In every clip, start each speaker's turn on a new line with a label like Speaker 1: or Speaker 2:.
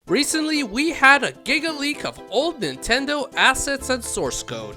Speaker 1: Recently, we had a GigaLeak of old Nintendo assets and source code.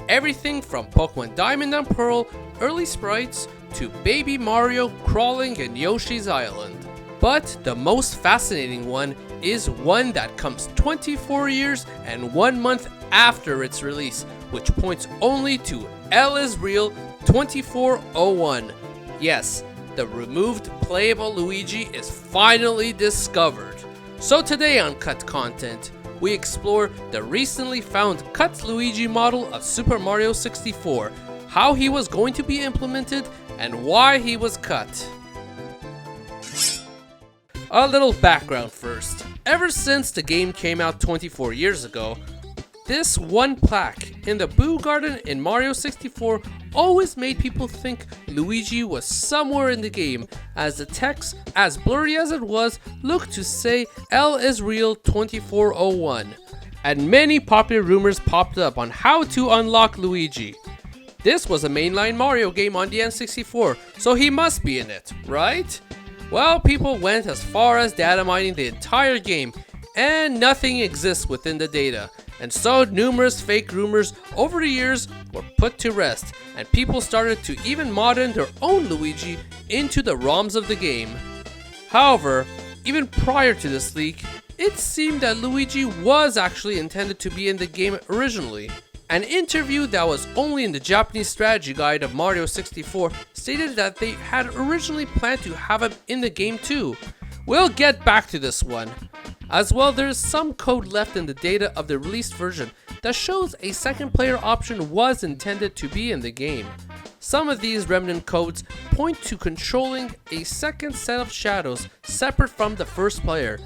Speaker 1: Everything from Pokemon Diamond and Pearl early sprites to Baby Mario crawling in Yoshi's Island. But the most fascinating one is one that comes 24 years and 1 month after its release, which points only to L is Real 2401. Yes, the removed playable Luigi is finally discovered. So today on Cut Content, we explore the recently found cut Luigi model of Super Mario 64, how he was going to be implemented, and why he was cut. A little background first. Ever since the game came out 24 years ago, this one plaque in the Boo Garden in Mario 64 always made people think Luigi was somewhere in the game, as the text, as blurry as it was, looked to say L is Real 2401. And many popular rumors popped up on how to unlock Luigi. This was a mainline Mario game on the N64, so he must be in it, right? Well, people went as far as data mining the entire game, and nothing exists within the data. And so numerous fake rumors over the years were put to rest, and people started to even mod in their own Luigi into the ROMs of the game. However, even prior to this leak, it seemed that Luigi was actually intended to be in the game originally. An interview that was only in the Japanese strategy guide of Mario 64 stated that they had originally planned to have him in the game too. We'll get back to this one. As well, there is some code left in the data of the released version that shows a second player option was intended to be in the game. Some of these remnant codes point to controlling a second set of shadows separate from the first player,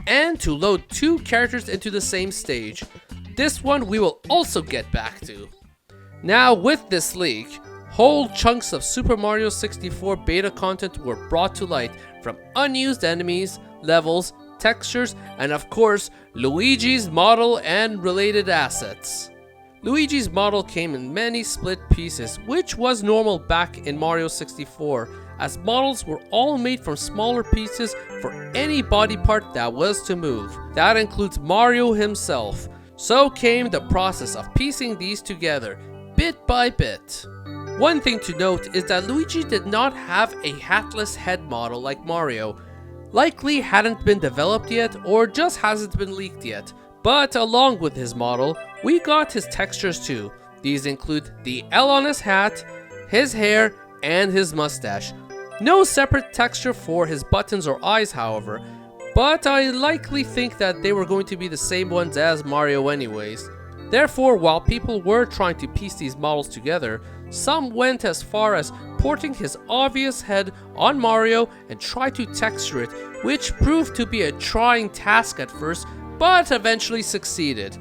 Speaker 1: and to load two characters into the same stage. This one we will also get back to. Now with this leak, whole chunks of Super Mario 64 beta content were brought to light, from unused enemies, levels, textures, and of course, Luigi's model and related assets. Luigi's model came in many split pieces, which was normal back in Mario 64, as models were all made from smaller pieces for any body part that was to move. That includes Mario himself. So came the process of piecing these together, bit by bit. One thing to note is that Luigi did not have a hatless head model like Mario. Likely hadn't been developed yet, or just hasn't been leaked yet. But along with his model, we got his textures too. These include the L on his hat, his hair, and his mustache. No separate texture for his buttons or eyes, however, but I likely think that they were going to be the same ones as Mario anyways. Therefore, while people were trying to piece these models together, some went as far as porting his obvious head on Mario and tried to texture it, which proved to be a trying task at first, but eventually succeeded.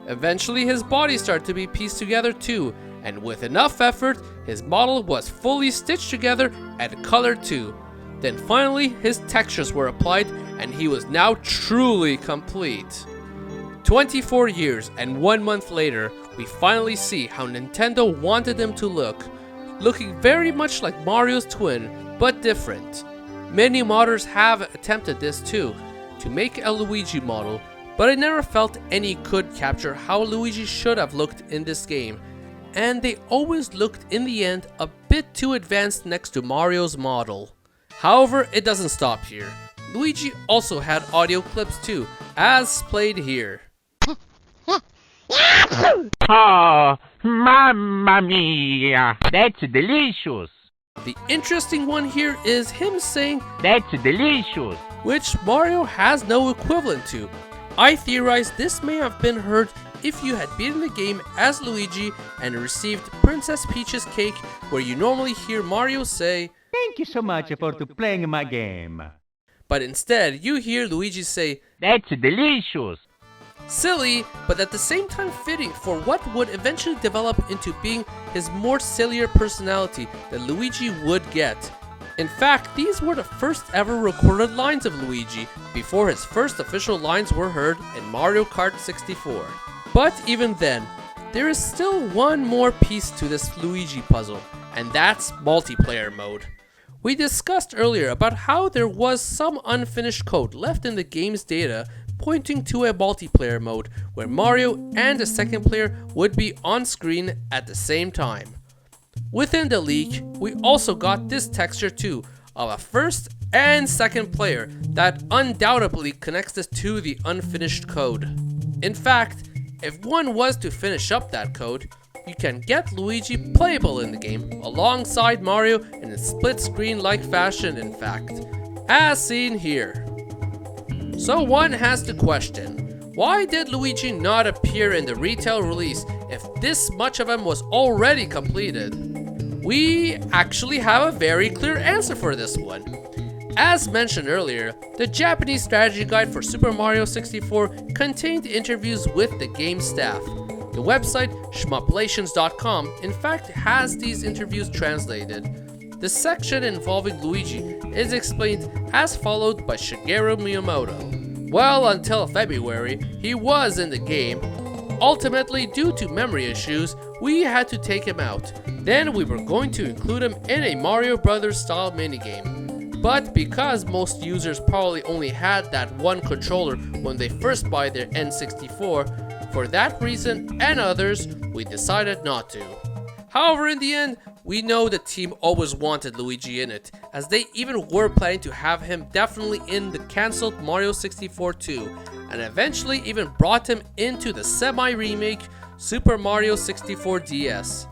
Speaker 1: Eventually his body started to be pieced together too, and with enough effort, his model was fully stitched together and colored too. Then finally his textures were applied and he was now truly complete. 24 years and 1 month later, we finally see how Nintendo wanted him to look, looking very much like Mario's twin, but different. Many modders have attempted this too, to make a Luigi model, but I never felt any could capture how Luigi should have looked in this game, and they always looked in the end a bit too advanced next to Mario's model. However, it doesn't stop here. Luigi also had audio clips too, as played here.
Speaker 2: Oh, mamma mia, that's delicious.
Speaker 1: The interesting one here is him saying,
Speaker 2: "That's delicious,"
Speaker 1: which Mario has no equivalent to. I theorize this may have been heard if you had beaten the game as Luigi and received Princess Peach's cake, where you normally hear Mario say,
Speaker 3: "Thank you so much for playing my game."
Speaker 1: But instead you hear Luigi say,
Speaker 2: "That's delicious."
Speaker 1: Silly, but at the same time fitting for what would eventually develop into being his more sillier personality that Luigi would get. In fact, these were the first ever recorded lines of Luigi, before his first official lines were heard in Mario Kart 64. But even then, there is still one more piece to this Luigi puzzle, and that's multiplayer mode. We discussed earlier about how there was some unfinished code left in the game's data, pointing to a multiplayer mode where Mario and the second player would be on screen at the same time. Within the leak, we also got this texture too, of a first and second player that undoubtedly connects us to the unfinished code. In fact, if one was to finish up that code, you can get Luigi playable in the game alongside Mario in a split screen like fashion, in fact, as seen here. So one has to question, why did Luigi not appear in the retail release if this much of him was already completed? We actually have a very clear answer for this one. As mentioned earlier, the Japanese strategy guide for Super Mario 64 contained interviews with the game staff. The website shmuplations.com in fact has these interviews translated. The section involving Luigi is explained as followed by Shigeru Miyamoto. Well, until February, he was in the game. Ultimately, due to memory issues, we had to take him out. Then we were going to include him in a Mario Brothers style minigame. But because most users probably only had that one controller when they first buy their N64, for that reason and others, we decided not to. However, in the end, we know the team always wanted Luigi in it, as they even were planning to have him definitely in the cancelled Mario 64 2, and eventually even brought him into the semi-remake Super Mario 64 DS.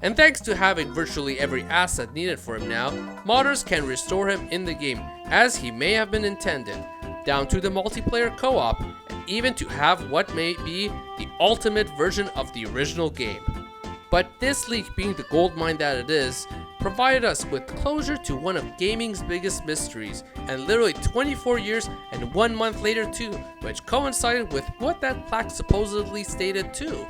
Speaker 1: And thanks to having virtually every asset needed for him now, modders can restore him in the game as he may have been intended, down to the multiplayer co-op, and even to have what may be the ultimate version of the original game. But this leak, being the goldmine that it is, provided us with closure to one of gaming's biggest mysteries, and literally 24 years and 1 month later too, which coincided with what that plaque supposedly stated too.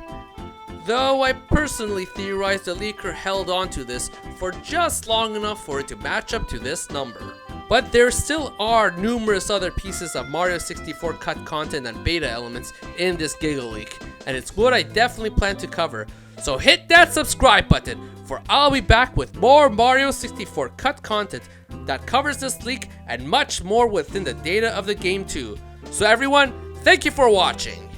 Speaker 1: Though I personally theorized the leaker held on to this for just long enough for it to match up to this number. But there still are numerous other pieces of Mario 64 cut content and beta elements in this GigaLeak, and it's what I definitely plan to cover. So hit that subscribe button, for I'll be back with more Mario 64 cut content that covers this leak and much more within the data of the game too. So everyone, thank you for watching.